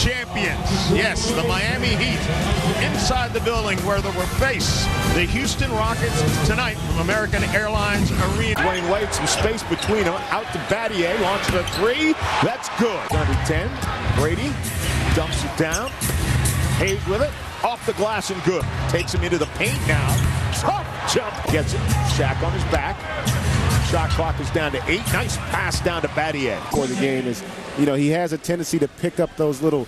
champions. Yes, the Miami Heat inside the building where they will face the Houston Rockets tonight from American Airlines Arena. Dwayne Wade, some space between them. Out to Battier, launches a three. That's good. Under 10. Brady dumps it down. Hayes with it. Off the glass and good. Takes him into the paint now. Tough jump. Gets it. Shaq on his back. Shot clock is down to 8. Nice pass down to Battier. For the game is, he has a tendency to pick up those little,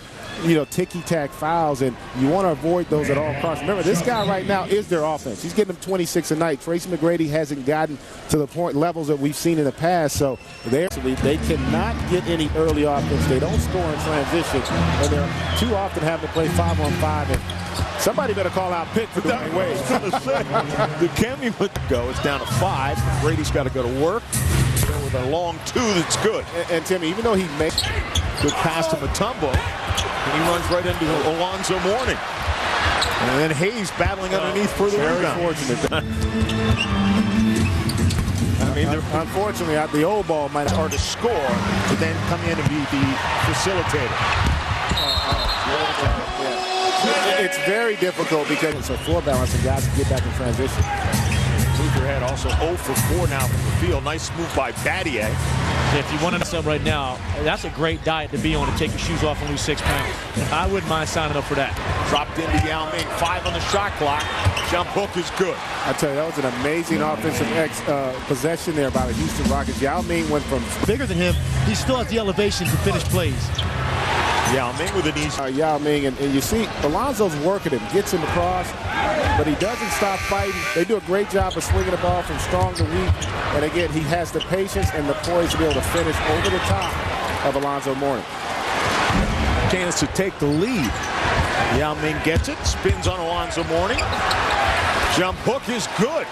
ticky-tack fouls, and you want to avoid those at all costs. Remember, this guy right now is their offense. He's getting them 26 a night. Tracy McGrady hasn't gotten to the point levels that we've seen in the past, so they cannot get any early offense. They don't score in transition, and they're too often having to play 5-on-5, and somebody better call out pick for Dwayne Wade. The Cammy would go. It's down to 5. Brady's got to go to work. With a long 2 that's good. And Timmy, even though he makes good pass to Mutombo, and he runs right into Alonzo Mourning. And then Hayes battling underneath for the rebound. Fortunate. I mean, unfortunately, the old ball might it's hard to score, to then come in and be the facilitator. It's very difficult because it's a floor balance and guys can get back in transition. Head also 0 for 4 now from the field. Nice move by Battier. If you want to sub right now, that's a great diet to be on, to take your shoes off and lose 6 pounds. I wouldn't mind signing up for that. Dropped into Yao Ming. 5 on the shot clock. Jump hook is good. I tell you, that was an amazing offensive possession there by the Houston Rockets. Yao Ming went from bigger than him. He still has the elevation to finish plays. Yao Ming with an easy. Yao Ming, and you see Alonzo's working him, gets him across, but he doesn't stop fighting. They do a great job of swinging the ball from strong to weak. And again, he has the patience and the poise to be able to finish over the top of Alonzo Mourning. Chance to take the lead. Yao Ming gets it, spins on Alonzo Mourning. Jump hook is good.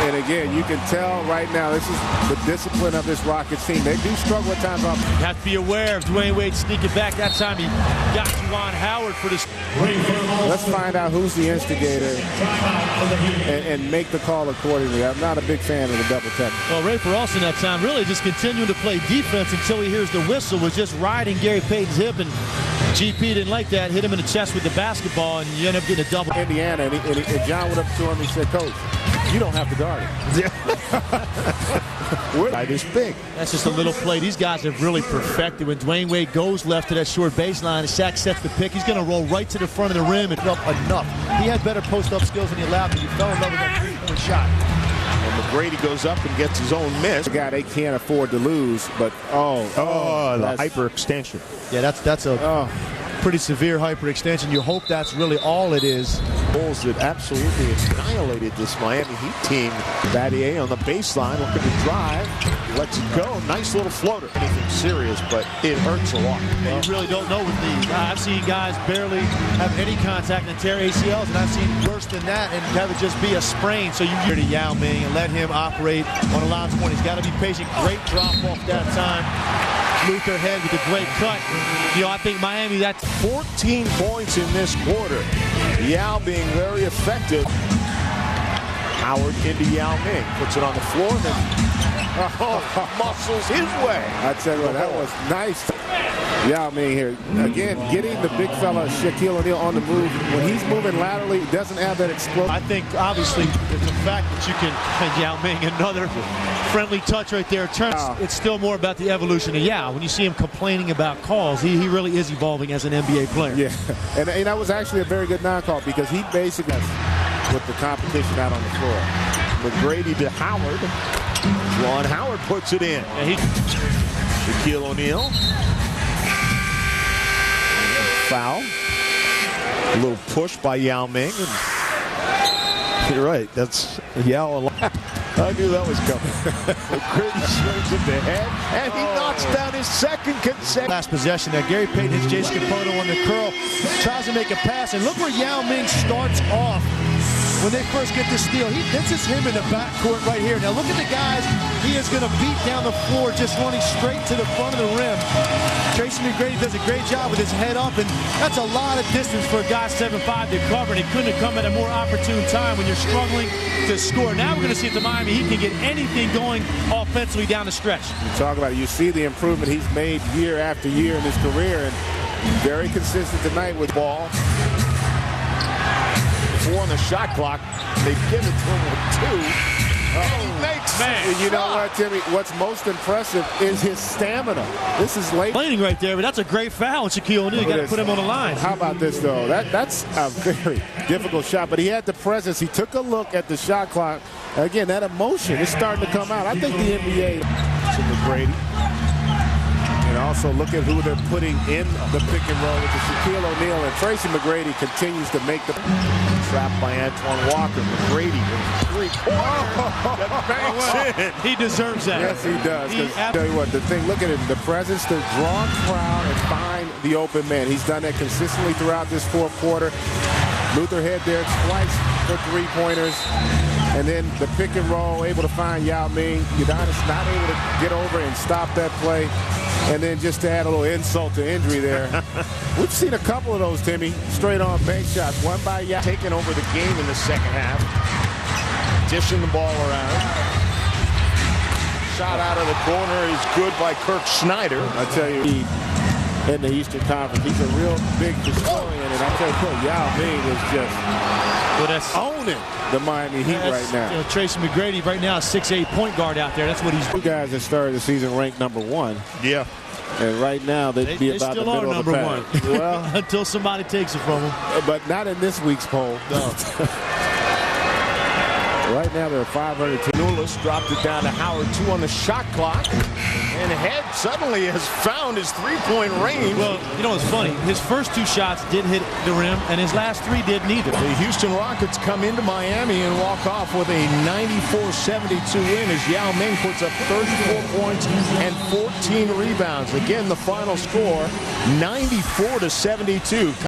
And again, you can tell right now, this is the discipline of this Rockets team. They do struggle at times. You have to be aware of Dwayne Wade sneaking back. That time he got Juwan Howard for this. Let's find out who's the instigator and make the call accordingly. I'm not a big fan of the double tech. Well, Ray Peralson that time really just continuing to play defense until he hears the whistle, was just riding Gary Payton's hip, and GP didn't like that, hit him in the chest with the basketball, and you end up getting a double. Indiana, and John went up to him and he said, "Coach, you don't have to guard it." We're this big. That's just a little play. These guys have really perfected. When Dwayne Wade goes left to that short baseline, and Shaq sets the pick, he's going to roll right to the front of the rim and up enough. He had better post-up skills than he allowed, but he fell in love with that three-point shot. And McGrady goes up and gets his own miss. The guy they can't afford to lose, but the hyperextension. Yeah, that's a pretty severe hyperextension. You hope that's really all it is. Bulls that absolutely annihilated this Miami Heat team. Battier on the baseline looking to drive. Lets it go. Nice little floater. Anything serious, but it hurts a lot. Well, you really don't know with these. I've seen guys barely have any contact and tear ACLs, and I've seen worse than that and have it just be a sprain. So you get to Yao Ming and let him operate on Alonzo Mourning. He's got to be patient. Great drop off that time. Luther head with a great cut. I think Miami, that's 14 points in this quarter. Yao being very effective. Howard into Yao Ming. Puts it on the floor, then muscles his way. I tell you what, that was nice. Yao Ming here. Again, getting the big fella Shaquille O'Neal on the move. When he's moving laterally, he doesn't have that explosion. I think, obviously, it's a fact that you can, Yao Ming, another friendly touch right there. It's still more about the evolution of Yao. When you see him complaining about calls, he really is evolving as an NBA player. Yeah, and that was actually a very good non-call because he basically, with the competition out on the floor. McGrady to Howard. Juwan Howard puts it in. Yeah, Shaquille O'Neal. Foul. A little push by Yao Ming. And you're right. That's Yao. I knew that was coming. McGrady swings it to head, and he knocks down his second consecutive. Last possession there. Gary Payton hits Jason Capoto on the curl. Tries to make a pass, and look where Yao Ming starts off. When they first get the steal, this is him in the backcourt right here. Now look at the guys he is going to beat down the floor, just running straight to the front of the rim. Tracy McGrady does a great job with his head up, and that's a lot of distance for a guy 7'5" to cover, and he couldn't have come at a more opportune time when you're struggling to score. Now we're going to see if the Miami Heat can get anything going offensively down the stretch. You talk about it, you see the improvement he's made year after year in his career, and Very consistent tonight with ball. 4 on the shot clock. They give it to him with 2. And he makes it. You know what, Timmy? What's most impressive is his stamina. This is late. Complaining right there, but that's a great foul. Shaquille O'Neal, you got to put him on the line. How about this, though? That's a very difficult shot, but he had the presence. He took a look at the shot clock. Again, that emotion is starting to come out. I think the NBA to McGrady. And also look at who they're putting in the pick and roll with the Shaquille O'Neal, and Tracy McGrady continues to make the trapped by Antoine Walker. McGrady with 3-pointer. He deserves that. Yes, he does. I'll tell you what, the thing, look at it, the presence to draw a crowd and find the open man. He's done that consistently throughout this fourth quarter. Luther Head there twice for 3-pointers. And then the pick and roll, able to find Yao Ming. Udonis not able to get over and stop that play. And then just to add a little insult to injury there. We've seen a couple of those, Timmy. Straight on bank shots. One by Yao. Taking over the game in the second half. Dishing the ball around. Shot out of the corner is good by Kirk Snyder. I tell you, in the Eastern Conference, he's a real big custodian. And I tell you what, Yao Ming is just owning the Miami Heat right now. You know, Tracy McGrady right now, 6'8" point guard out there. That's what he's doing. Two guys that started the season ranked number 1. Yeah. And right now they'd be about the middle of the pack. Well, until somebody takes it from them. But not in this week's poll. No. Right now they're 500. Nulis dropped it down to Howard. 2 on the shot clock. And Head suddenly has found his 3-point range. Well, you know what's funny? His first 2 shots did hit the rim, and his last 3 did neither. The Houston Rockets come into Miami and walk off with a 94-72 win as Yao Ming puts up 34 points and 14 rebounds. Again, the final score, 94-72.